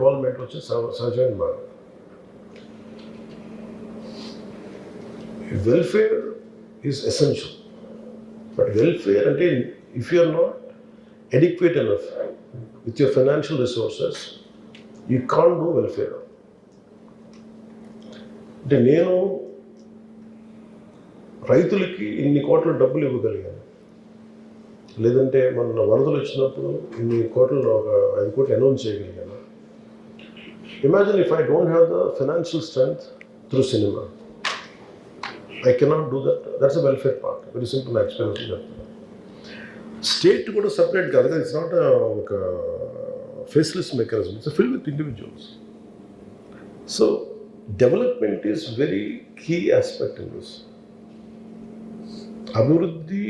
Involvement వచ్చి సహజమైన మాట. Welfare is essential, but welfare అంటే if you are not adequate enough with your financial resources, you can't do welfare. అంటే నేను రైతులకి ఇన్ని కోట్ల డబ్బులు ఇవ్వగలిగాను, లేదంటే మన వరదలు వచ్చినప్పుడు ఇన్ని కోట్లు ఒక 5 కోట్లు అనౌన్స్ చేయగలిగాను. Imagine if I don't have the financial strength through cinema, I cannot do that. That's a welfare part. Very simple experience చెప్తాను. స్టేట్ కూడా సపరేట్ కాదు కదా, ఇట్స్ నాట్ ఒక faceless mechanism, it's fill with individuals. So development is very key aspect in this. అభివృద్ధి,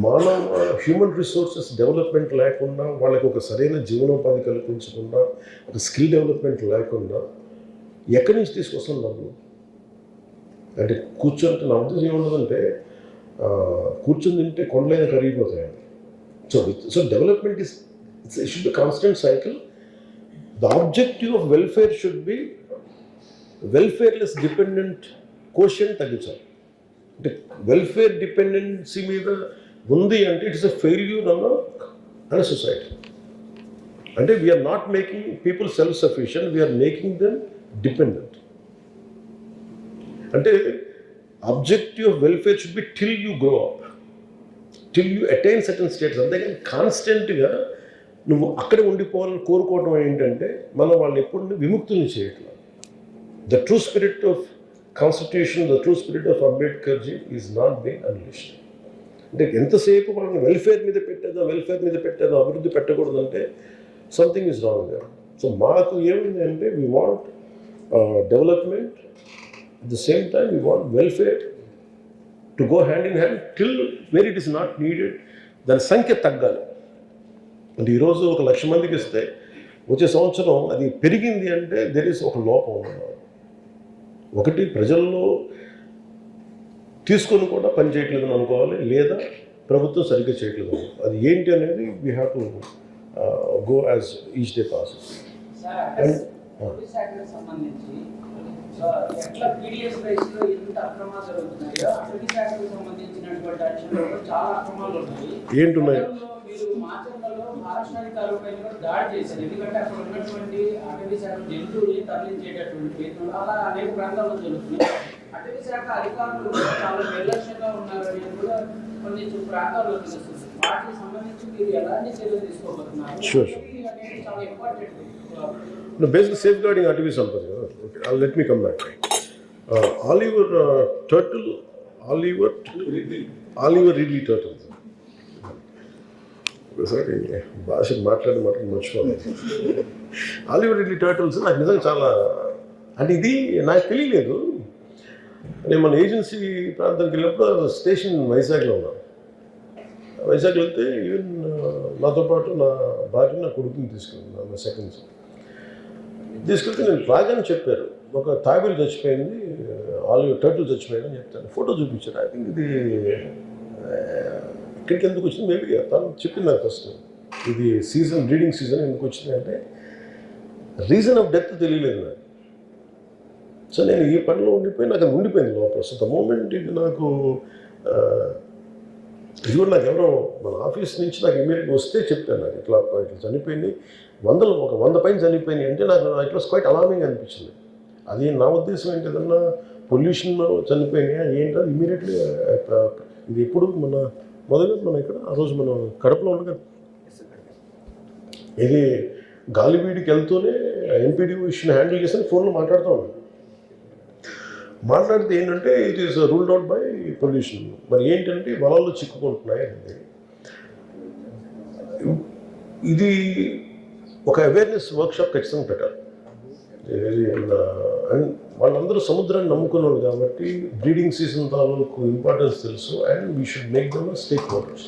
మానవ human resources development లేకుండా, వాళ్ళకి ఒక సరైన జీవనోపాధి కల్పించకుండా, ఒక స్కిల్ డెవలప్మెంట్ లేకుండా ఎక్కడి నుంచి తీసుకొస్తాం డబ్బులు? అంటే కూర్చొని నా ఉద్దేశం ఏమున్నదంటే, కూర్చొని తింటే కొండలైన కరిగిపోతాయండి. So development is should be constant cycle. The objective of welfare should be welfare less dependent quotient తగ్గించాలి. అంటే వెల్ఫేర్ డిపెండెన్సీ మీద ఉంది అంటే ఇట్స్ అ ఫెయిల్యూర్ అన్న సొసైటీ. అంటే we are not making people self sufficient, we are making them dependent. అంటే objective of welfare should be till you grow up, till you attain certain states. అంతేగాని కాన్స్టెంట్గా నువ్వు అక్కడే ఉండిపోవాలని కోరుకోవడం ఏంటంటే మనం వాళ్ళని ఎప్పుడు విముక్తుల్ని చేయట్లేదు. The true spirit of constitution, the true spirit of Ambedkar ji is not been unleashed. అంటే ఎంతసేపు వాళ్ళని వెల్ఫేర్ మీద పెట్టేదో అభివృద్ధి పెట్టకూడదంటే something is wrong there. So మాకు ఏమైంది అంటే we want development. At the same time, we want welfare to go hand in hand till where it is not needed. దాని సంఖ్య తగ్గాలి. అంటే ఈరోజు 1,00,000 మందికి ఇస్తే వచ్చే సంవత్సరం అది పెరిగింది అంటే దెర్ ఈస్ ఒక లోపం ఉన్నది. ఒకటి ప్రజల్లో తీసుకొని కూడా పని చేయట్లేదని అనుకోవాలి, లేదా ప్రభుత్వం సరిగ్గా చేయట్లేదు. అది ఏంటి అనేది we have to go as each day passes. ఎట్లా పీడిఎస్ రైస్లో ఎంత అక్రమాలు జరుగుతున్నాయో అటవీ శాఖకు సంబంధించినటువంటి అంశంలో చాలా అక్రమాలు ఉన్నాయి. ఏంటున్నాయి? మీరు మాచర్లలో మహారాష్ట్ర అధికారులపై దాడి చేశారు. ఎందుకంటే అక్కడ ఉన్నటువంటి అటవీ శాఖ జంతువుల్ని తరలించేటటువంటి ప్రయత్నం అలా అనేక ప్రాంతాల్లో జరుగుతున్నాయి. అటవీ శాఖ అధికారులు చాలా నిర్లక్ష్యంగా ఉన్నారని కూడా కొన్ని ప్రాంతాల్లో తెలుస్తుంది. వాటికి సంబంధించి మీరు ఎలాంటి చర్యలు తీసుకోబోతున్నారు? అనేది చాలా important. No, basically safeguarding Aatavi Sampada. Okay, let me come back. Oliver Ridley turtle. ఒకసారి భాష మాట్లాడి మర్చిపోవాలి. ఆలివర్ రిడ్లీ టర్టిల్స్ నాకు నిజంగా చాలా, అంటే ఇది నాకు తెలియలేదు. నేను మన ఏజెన్సీ ప్రాంతానికి వెళ్ళినప్పుడు స్టేషన్ వైజాగ్లో ఉన్నాను. వైజాగ్లో వెళ్తే ఈవెన్ నాతో పాటు నా భార్య, నా కొడుకుని తీసుకెళ్ళాను. నా సెకండ్స్ తీసుకెళ్తే నేను రాగానే చెప్పారు, ఒక తాబేలు చచ్చిపోయింది, ఆలివర్ టర్టిల్ చచ్చిపోయింది అని చెప్తాను. ఫోటో చూపించారు. ఐ థింక్ ఇది ఇక్కడికి ఎందుకు వచ్చింది, మేబీ తను చెప్పింది నాకు ఫస్ట్. ఇది సీజన్, బ్రీడింగ్ సీజన్ ఎందుకు వచ్చింది అంటే రీజన్ ఆఫ్ డెత్ తెలియలేదు నాకు. సో నేను ఈ పనిలో ఉండిపోయి నాకు అది ఉండిపోయింది లోపల. సో ద మూమెంట్ ఇది నాకు ఇది కూడా నాకు ఎవరో మన ఆఫీస్ నుంచి నాకు ఇమీడియట్గా వస్తే చెప్పాను, నాకు ఇట్లా చనిపోయింది, 100 పైన చనిపోయినాయి అంటే నాకు ఇట్ వాస్ క్వైట్ అలార్మింగ్ అనిపించింది. అది నా ఉద్దేశం ఏంటి, ఏదన్నా పొల్యూషన్ చనిపోయినాయా ఏంటో ఇమీడియట్లీ. ఇది ఎప్పుడు మొదలుగా మనం ఇక్కడ ఆ రోజు మనం కడపలో ఉండగా ఇది గాలివీడికి వెళ్తూనే ఎంపీడీ ఇష్యూని హ్యాండిల్ చేసి ఫోన్లో మాట్లాడుతూ ఉన్నాను. మాట్లాడితే ఏంటంటే it is ruled out by pollution. మరి ఏంటంటే వలల్లో చిక్కుకుంటున్నాయి అనేది. ఇది ఒక అవేర్నెస్ వర్క్షాప్ ఖచ్చితంగా పెట్టాలి. అండ్ వాళ్ళందరూ సముద్రాన్ని నమ్ముకున్న వాళ్ళు కాబట్టి బ్రీడింగ్ సీజన్ తాలూకు ఇంపార్టెన్స్ తెలుసు. And we should make them stake holders.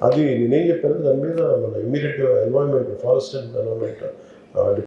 అది నేనేం చెప్పానంటే దాని మీద మన ఇమ్మీడియట్గా ఎన్వైరన్మెంట్, ఫారెస్ట్ అండ్ ఎన్వైరన్మెంట్